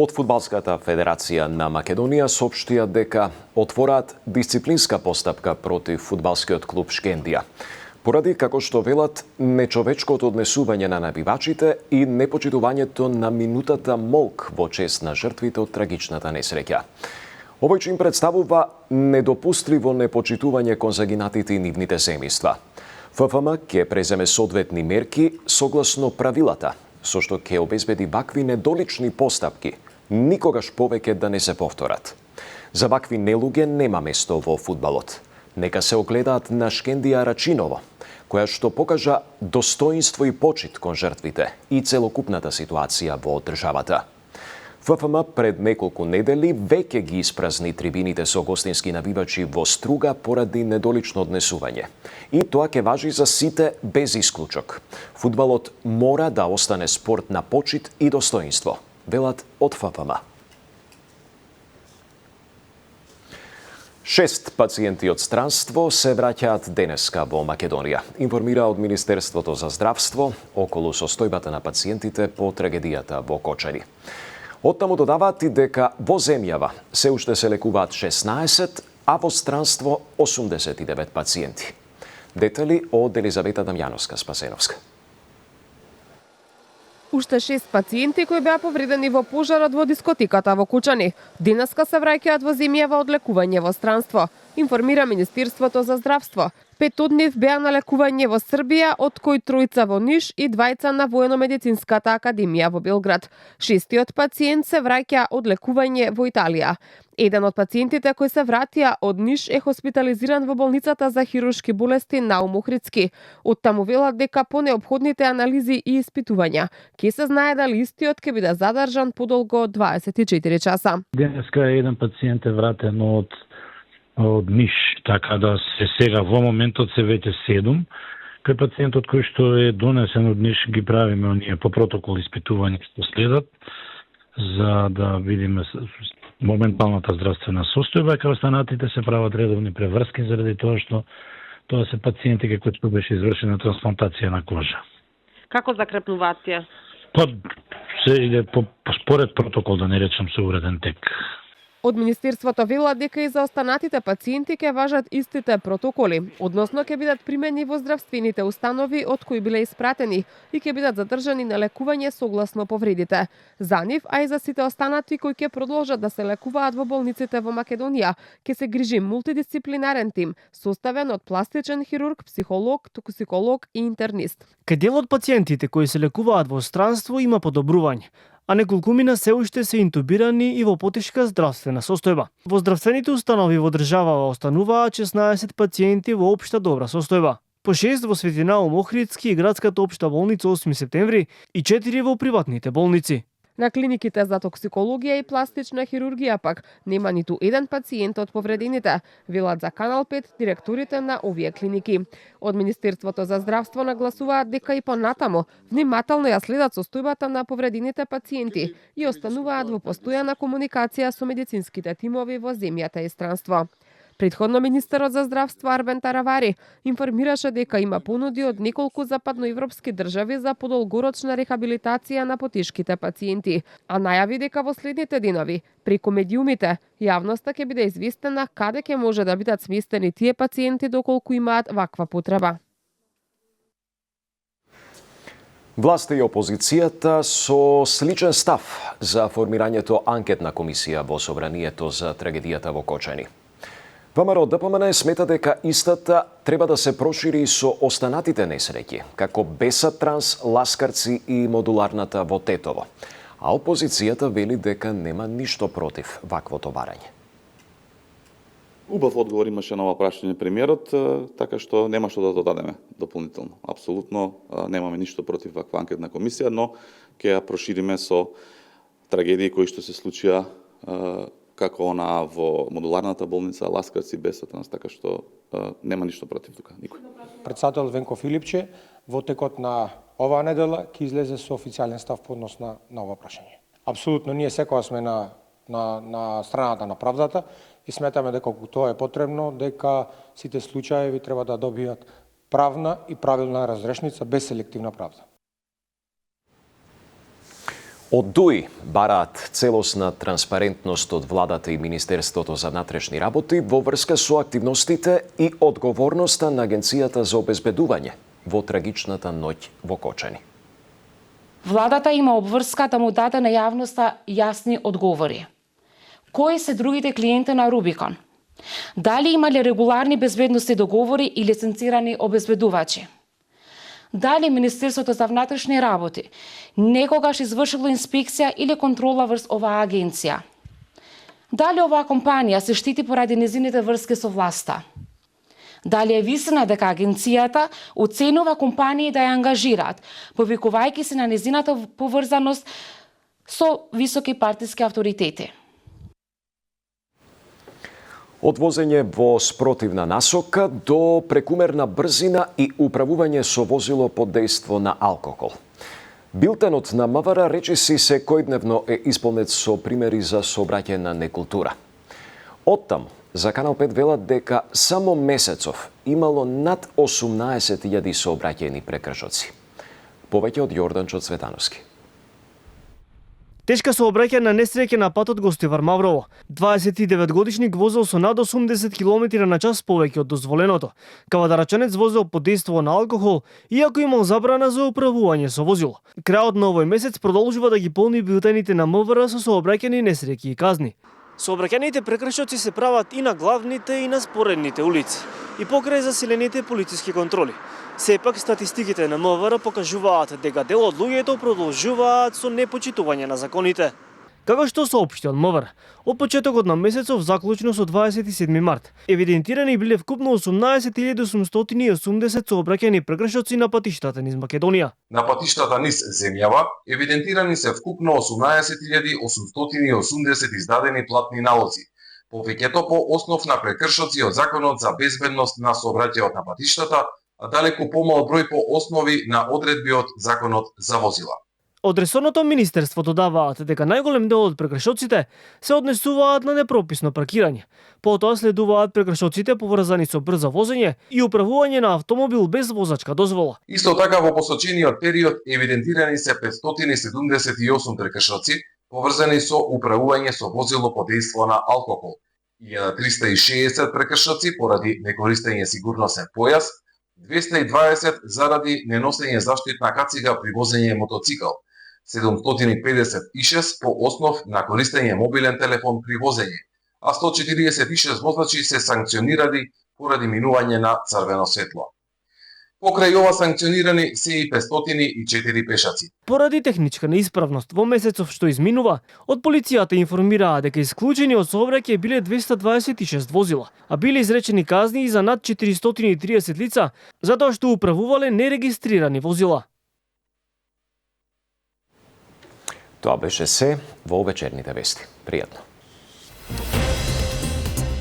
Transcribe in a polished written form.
Од Фудбалската федерација на Македонија соопштија дека отвораат дисциплинска постапка против фудбалскиот клуб Шкендија, поради, како што велат, нечовечкото однесување на навивачите и непочитувањето на минутата молк во чест на жртвите од трагичната несреќа. Овој чин представува недопустливо непочитување кон загинатите и нивните семејства. ФФМ ќе преземе соодветни мерки согласно правилата, со што ќе обезбеди вакви недолични постапки никогаш повеќе да не се повторат. За вакви нелуѓе нема место во фудбалот. Нека се огледаат на Шкендија Рачиново, која што покажа достоинство и почит кон жртвите и целокупната ситуација во државата. ФФМ пред неколку недели веќе ги испразни трибините со гостински навивачи во Струга поради недолично однесување. И тоа ќе важи за сите без исклучок. Фудбалот мора да остане спорт на почит и достоинство, велат од ФФМ. 6 пациенти од странство се враќаат денеска во Македонија, информира од Министерството за здравство околу состојбата на пациентите по трагедијата во Кочани. Оттаму додаваат и дека во земјава се уште се лекуваат 16, а во странство 89 пациенти. Детали од Елизавета Дамјановска-Спасеновска. Уште 6 пациенти кои беа повредени во пожарот во дискотеката во Кучани денеска се враќаат во земјава од лекување во странство, информира Министерството за здравство. 5 од нив беа на лекување во Србија, од кои 3 во Ниш и 2 на Воено-медицинската академија во Белград. 6-тиот пациент се враќа од лекување во Италија. Еден од пациентите кои се вратија од Ниш е хоспитализиран во болницата за хируршки болести Наум Охридски. Оттаму велат дека по неопходните анализи и испитувања ќе се знае дали истиот ќе биде задржан подолго од 24 часа. Денеска еден пациент е вратен од Ниш, така да сега во моментот се веќе 7. Кај пациентот кој што е донесен од Ниш ги правиме оние по протокол испитувања што следат за да видиме моменталната здравствена состојба, кај останатите се прават редовни преврски заради тоа што тоа се пациенти кај кои беше извршена трансплантација на кожа. Како закрепнуваат тие? Се иде според протокол, да не речам со уреден тек. Од Министерството велат дека и за останатите пациенти ќе важат истите протоколи, односно ќе бидат примени во здравствените установи од кои биле испратени и ќе бидат задржани на лекување согласно повредите. За нив, а и за сите останати кои ќе продолжат да се лекуваат во болниците во Македонија, ќе се грижи мултидисциплинарен тим, составен од пластичен хирург, психолог, токсиколог и интернист. Кај дел од пациентите кои се лекуваат во странство има подобрување, а неколкумина се уште се интубирани и во потешка здравствена состојба. Во здравствените установи во државава остануваат 16 пациенти во општа добра состојба. По 6 во Свети Наум Охридски и градската општа болница 8 септември и 4 во приватните болници. На клиниките за токсикологија и пластична хирургија пак нема ниту еден пациент од повредените, велат за Канал 5 директорите на овие клиники. Од Министерството за здравство нагласуваат дека и понатамо внимателно ја следат состојбата на повредените пациенти и остануваат во постојана комуникација со медицинските тимови во земјата и странство. Претходно министерот за здравство Арбен Таравари информираше дека има понуди од неколку западноевропски држави за подолгорочна рехабилитација на потешките пациенти, а најави дека во следните денови преку медиумите јавноста ќе биде известена каде ќе може да бидат сместени тие пациенти доколку имаат ваква потреба. Власта и опозицијата со сличен став за формирањето анкетна комисија во Собранието за трагедијата во Кочани. ВМРО ДПМН смета дека истата треба да се прошири со останатите несреќи, како Бесат Транс, Ласкарци и модуларната во Тетово. А опозицијата вели дека нема ништо против ваквото барање. Убав одговор имаше на ова прашање премиерот, така што нема што да додадеме дополнително. Апсолутно немаме ништо против ваква анкетна комисија, но ќе ја прошириме со трагедии кои што се случија како она во модуларната болница Ласкарци, Бесат Транс, така што нема ништо против тука, никој. Претседател Венко Филипче во текот на оваа недела ќе излезе со официјален став по однос на ова прашање. Апсолутно ние секогаш сме на страната на правдата и сметаме дека кога тоа е потребно, дека сите случаи треба да добијат правна и правилна разрешница без селективна правда. Од ДУИ бараат целосна транспарентност од владата и Министерството за внатрешни работи во врска со активностите и одговорноста на Агенцијата за обезбедување во трагичната ноќ во Кочани. Владата има обврска да му даде на јавноста јасни одговори. Кои се другите клиенти на Рубикон? Дали имале регуларни безбедности договори и лиценцирани обезбедувачи? Дали Министерството за внатрешни работи некогаш извршило инспекција или контрола врз оваа агенција? Дали оваа компанија се штити поради незините врски со власта? Дали е вистина дека агенцијата оценува компании да ја ангажираат, повикувајќи се на незината поврзаност со високи партиски авторитети? Од возење во спротивна насока до прекумерна брзина и управување со возило под дејство на алкохол. Билтенот на МВР речиси секојдневно е исполнет со примери за сообраќај на некултура. Оттам, за Канал 5 велат дека само месецов имало над 18.000 сообраќајни прекршоци. Повеќе од Јорданчо Цветановски. Тешка сообраќај на несреќа на патот Гостивар Маврово. 29-годишник возел со над 80 км на час повеќе од дозволеното. Кавадарачанец возел под дејство на алкохол, иако имал забрана за управување со возило. Крајот на овој месец продолжува да ги полни билтените на МВР со сообраќајни несреќи и казни. Сообраќајните прекршоци се прават и на главните и на споредните улици, и покрај засилените полициски контроли. Сепак статистиките на МВР покажуваат дека дел од луѓето продолжуваат со непочитување на законите. Како што соопшти од МВР, од почетокот на месецов заклучно со 27 март, евидентирани биле вкупно 18.880 сообраќајни прекршоци на патиштата низ Македонија. На патиштата низ земјава евидентирани се вкупно 18.880 издадени платни налози, повеќето по основ на прекршоци од Законот за безбедност на сообраќајот на патиштата, а далеку помал број по основи на одредби од Законот за возила. Од ресорното министерство додаваат дека најголем дел од прекршоците се однесуваат на непрописно паркирање. Потоа следуваат прекршоците поврзани со брзо возење и управување на автомобил без возачка дозвола. Исто така во посочениот период евидентирани се 578 прекршоци поврзани со управување со возило под дејство на алкохол, 1360 прекршоци поради некористење сигурносен појас, 220 заради неносење заштитна кацига при возење мотоцикл, 756 по основ на користење мобилен телефон при возење, а 146 возачи се санкционирани поради минување на црвено светло. Покрај ова санкционирани се и 504 пешаци. Поради техничка неисправност во месецов што изминува, од полицијата информираа дека исклучени од сообраќај биле 226 возила, а биле изречени казни и за над 430 лица затоа што управувале нерегистрирани возила. Тоа беше се во вечерните вести. Пријатно.